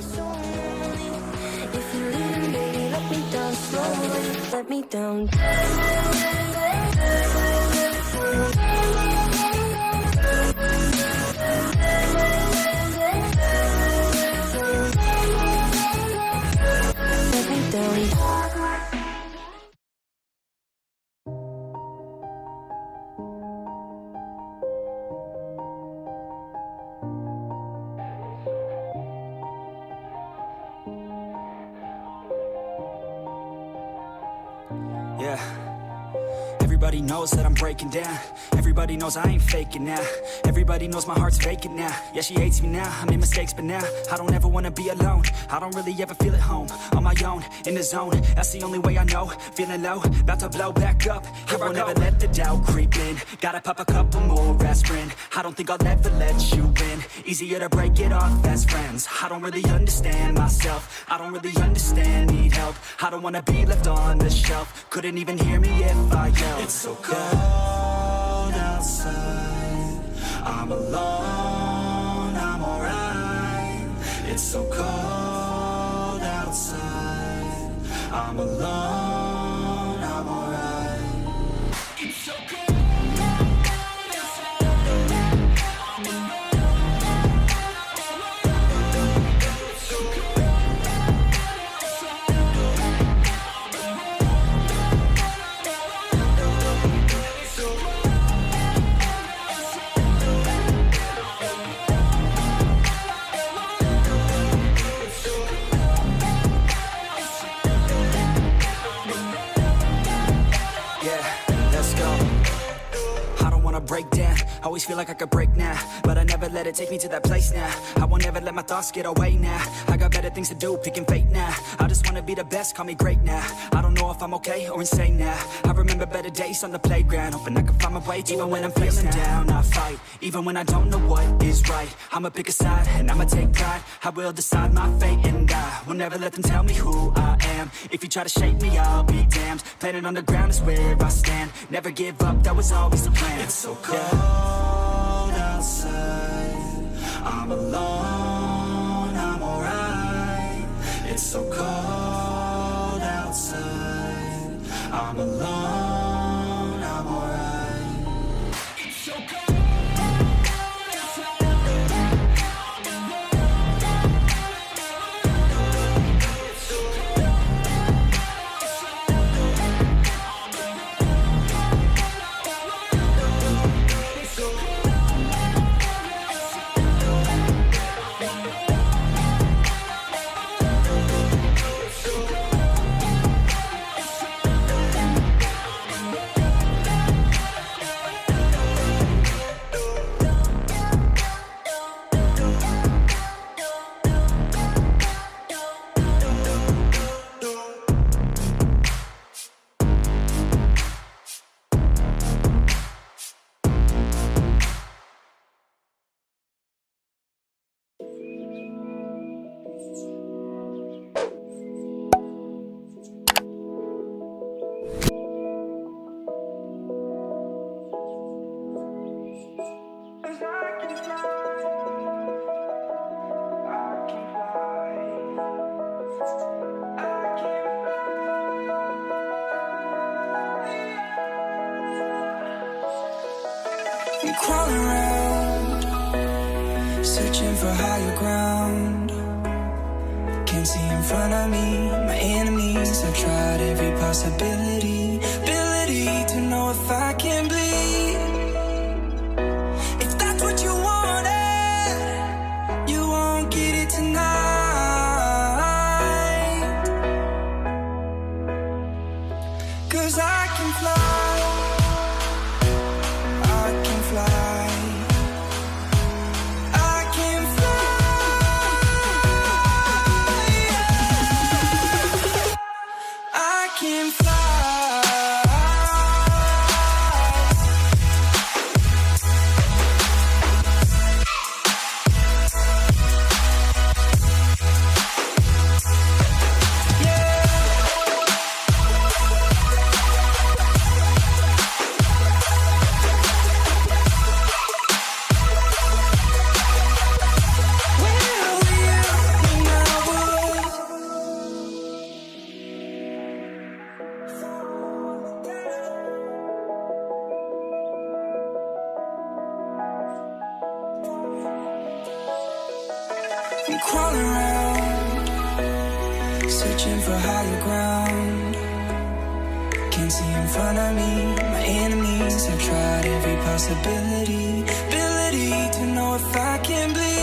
If you're leaving, baby, let me down slowly. Let me down. Let me down. Yeah. Everybody knows that I'm breaking down. Everybody knows I ain't faking now. Everybody knows my heart's vacant now. Yeah, she hates me now, I made mistakes, but now I don't ever wanna be alone. I don't really ever feel at home. On my own, in the zone, that's the only way I know. Feeling low, about to blow back up. I won't ever let the doubt creep in. Gotta pop a couple more aspirin. I don't think I'll ever let you in. Easier to break it off as friends. I don't really understand myself. I don't really understand, need help. I don't wanna be left on the shelf. Couldn't even hear me if I yelled. It's so cold outside. I'm alone, I'm alright. It's so cold outside. I'm alone, I'm alright. It's so cold. Break down, always feel like I could break now, but I never let it take me to that place now. I won't ever let my thoughts get away now. I got better things to do, picking fate now. I just wanna be the best, call me great now. I don't know if I'm okay or insane now. I remember better days on the playground, hoping I can find my way. Even when I'm feeling down, I fight. Even when I don't know what is right, I'ma pick a side and I'ma take pride. I will decide my fate and I will never let them tell me who I am. If you try to shape me, I'll be damned. Planet on the ground is where I stand. Never give up, that was always the plan. It's so cold outside. I'm alone, I'm alright. It's so cold outside. I'm alone, I'm alright. It's so cold. I'm crawling around, searching for higher ground. Can't see in front of me, my enemies. I've tried every possibility, ability to know if I can bleed. If that's what you wanted, you won't get it tonight. 'Cause I can fly. Can fly. I'm crawling around, searching for higher ground. Can't see in front of me, my enemies have tried every possibility, ability to know if I can bleed.